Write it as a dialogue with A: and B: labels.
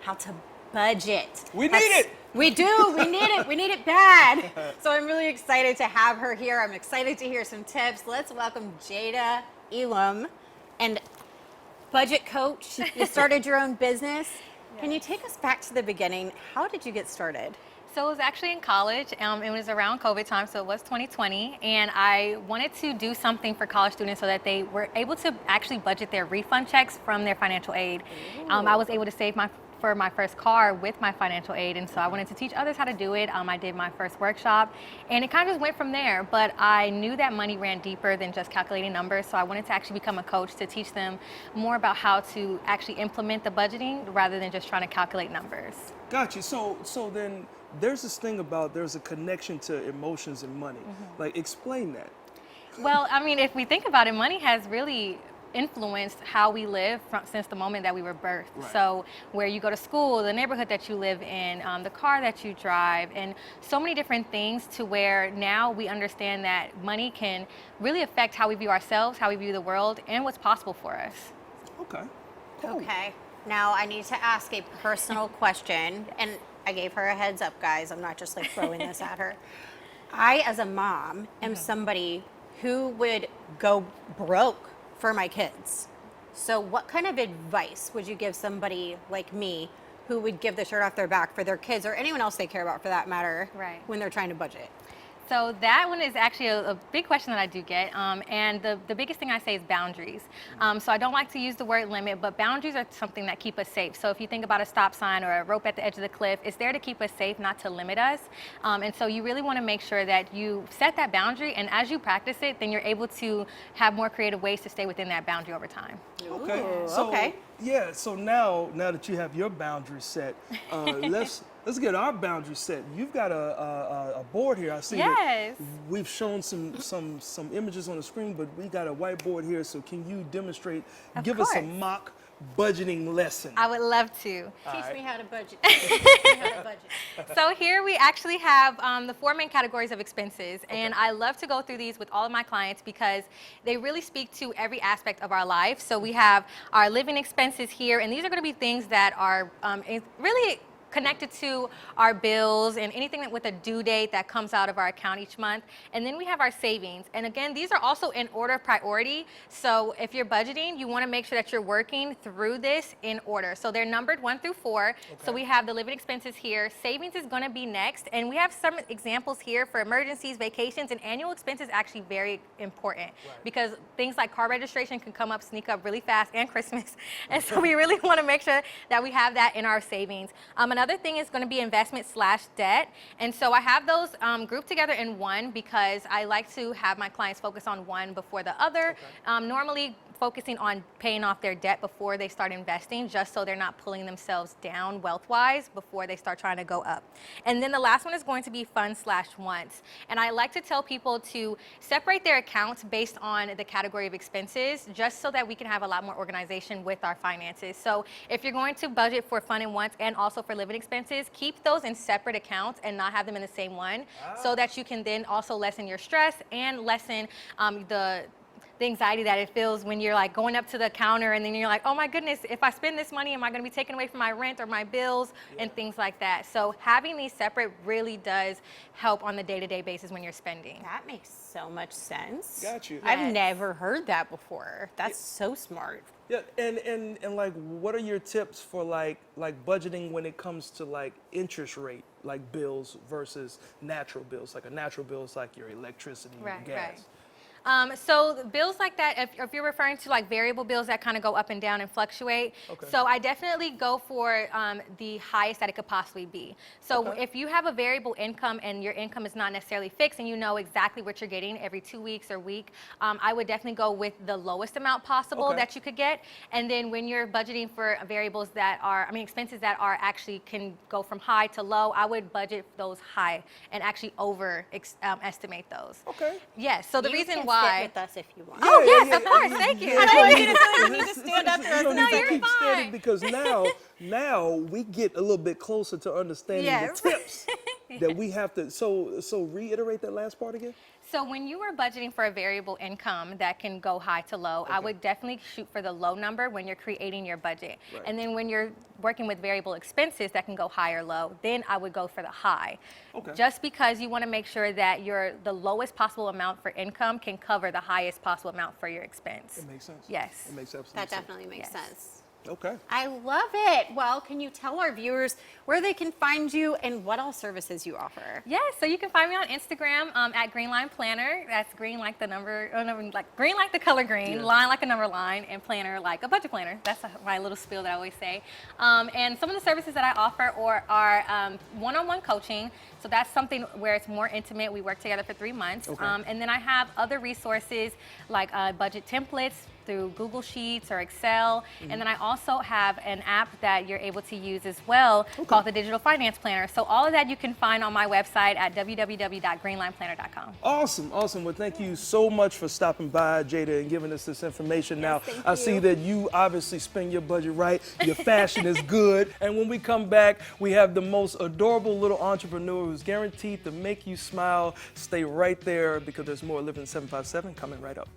A: how to budget.
B: We need it.
A: We do. We need it. We need it bad. So I'm really excited to have her here. I'm excited to hear some tips. Let's welcome Jada Elam, and budget coach. You started your own business. Can you take us back to the beginning? How did you get started?
C: So it was actually in college. It was around COVID time, so it was 2020. And I wanted to do something for college students so that they were able to actually budget their refund checks from their financial aid. I was able to save for my first car with my financial aid, and so I wanted to teach others how to do it. I did my first workshop, and it kind of just went from there. But I knew that money ran deeper than just calculating numbers, so I wanted to actually become a coach to teach them more about how to actually implement the budgeting rather than just trying to calculate numbers.
B: Got you. So then there's this thing about there's a connection to emotions and money. Like, explain that.
C: Well, I mean, if we think about it, money has really influenced how we live since the moment that we were birthed.
B: Right.
C: So where you go to school, the neighborhood that you live in, the car that you drive, and so many different things, to where now we understand that money can really affect how we view ourselves, how we view the world, and what's possible for us.
B: Okay. Cool.
A: Okay. Now I need to ask a personal question, and I gave her a heads up, guys. I'm not just like throwing this at her. I, as a mom, am somebody who would go broke for my kids. So what kind of advice would you give somebody like me who would give the shirt off their back for their kids, or anyone else they care about for that matter,
C: Right.
A: when they're trying to budget?
C: So that one is actually a big question that I do get, and the biggest thing I say is boundaries. So I don't like to use the word limit, but boundaries are something that keep us safe. So if you think about a stop sign or a rope at the edge of the cliff, it's there to keep us safe, not to limit us. And so you really want to make sure that you set that boundary, and as you practice it, then you're able to have more creative ways to stay within that boundary over time.
B: Okay.
A: Ooh,
B: So,
A: okay.
B: Yeah. So now that you have your boundaries set, let's get our boundaries set. You've got a board here. I see.
C: Yes.
B: That we've shown some images on the screen, but we got a whiteboard here. So can you demonstrate? Give us a
C: course.
B: mock budgeting lesson.
C: I would love to.
A: Teach me how to budget. Teach me how to budget.
C: So here we actually have the 4 main categories of expenses, and I love to go through these with all of my clients because they really speak to every aspect of our life. So we have our living expenses here, and these are going to be things that are really connected to our bills and anything that with a due date that comes out of our account each month. And then we have our savings. And again, these are also in order of priority. So if you're budgeting, you want to make sure that you're working through this in order. So they're numbered 1 through 4.
B: Okay.
C: So we have the living expenses here. Savings is going to be next. And we have some examples here for emergencies, vacations, and annual expenses actually very important because things like car registration can come up, sneak up really fast, and Christmas. And so we really want to make sure that we have that in our savings. Another thing is going to be investment/debt. And so I have those grouped together in one because I like to have my clients focus on one before the other. Normally focusing on paying off their debt before they start investing, just so they're not pulling themselves down wealth-wise before they start trying to go up. And then the last one is going to be fund/wants. And I like to tell people to separate their accounts based on the category of expenses, just so that we can have a lot more organization with our finances. So if you're going to budget for fund and wants and also for living expenses, keep those in separate accounts and not have them in the same one, so that you can then also lessen your stress and lessen the anxiety that it feels when you're like going up to the counter and then you're like, oh my goodness, if I spend this money, am I going to be taken away from my rent or my bills and things like that. So having these separate really does help on the day-to-day basis when you're spending.
A: That makes so much sense.
B: Got you.
A: I've
C: Yes.
A: never heard that before. That's so smart.
B: Yeah, and like, what are your tips for like budgeting when it comes to like interest rate, like bills versus natural bills? Like a natural bill is like your electricity,
C: Right,
B: your gas.
C: right. So the bills like that, if you're referring to like variable bills that kind of go up and down and fluctuate,
B: Okay.
C: so I definitely go for the highest that it could possibly be. So
B: Okay.
C: if you have a variable income and your income is not necessarily fixed and you know exactly what you're getting every 2 weeks or week, I would definitely go with the lowest amount possible
B: Okay.
C: that you could get. And then when you're budgeting for variables that are, expenses that are actually can go from high to low, I would budget those high and actually estimate those.
B: Okay.
C: Yes, so the
A: You
C: reason
A: can
C: why.
A: sit with us if you want.
C: Oh, yes, of course. Thank you.
A: I don't want you to feel like you need to
B: Listen,
A: stand up
B: listen,
A: for us.
B: you don't
C: No,
B: need to
C: you're
B: keep standing
C: fine.
B: because now we get a little bit closer to understanding
C: Yes.
B: the tips. that we have to, so reiterate that last part again?
C: So when you are budgeting for a variable income that can go high to low, I would definitely shoot for the low number when you're creating your budget.
B: Right.
C: And then when you're working with variable expenses that can go high or low, then I would go for the high.
B: Okay.
C: Just because you want to make sure that the lowest possible amount for income can cover the highest possible amount for your expense.
B: It makes sense.
C: Yes.
B: It makes absolute
A: That
B: sense.
A: definitely makes
C: Yes.
A: sense.
B: Okay.
A: I love it. Well, can you tell our viewers where they can find you and what all services you offer?
C: Yes, so you can find me on Instagram at Greenline Planner. That's green like the number, like green like the color green,
B: Yeah.
C: line like a number line, and planner like a budget planner. That's my little spiel that I always say. And some of the services that I offer are one-on-one coaching. So that's something where it's more intimate. We work together for 3 months.
B: Okay.
C: And then I have other resources like budget templates through Google Sheets or Excel. And then I also have an app that you're able to use as well called the Digital Finance Planner. So all of that you can find on my website at www.greenlineplanner.com.
B: Awesome, awesome. Well, thank you so much for stopping by, Jada, and giving us this information. Now,
A: thank
B: I see
A: you.
B: that you obviously spend your budget right. Your fashion is good. And when we come back, we have the most adorable little entrepreneur who's guaranteed to make you smile. Stay right there because there's more Living 757 coming right up.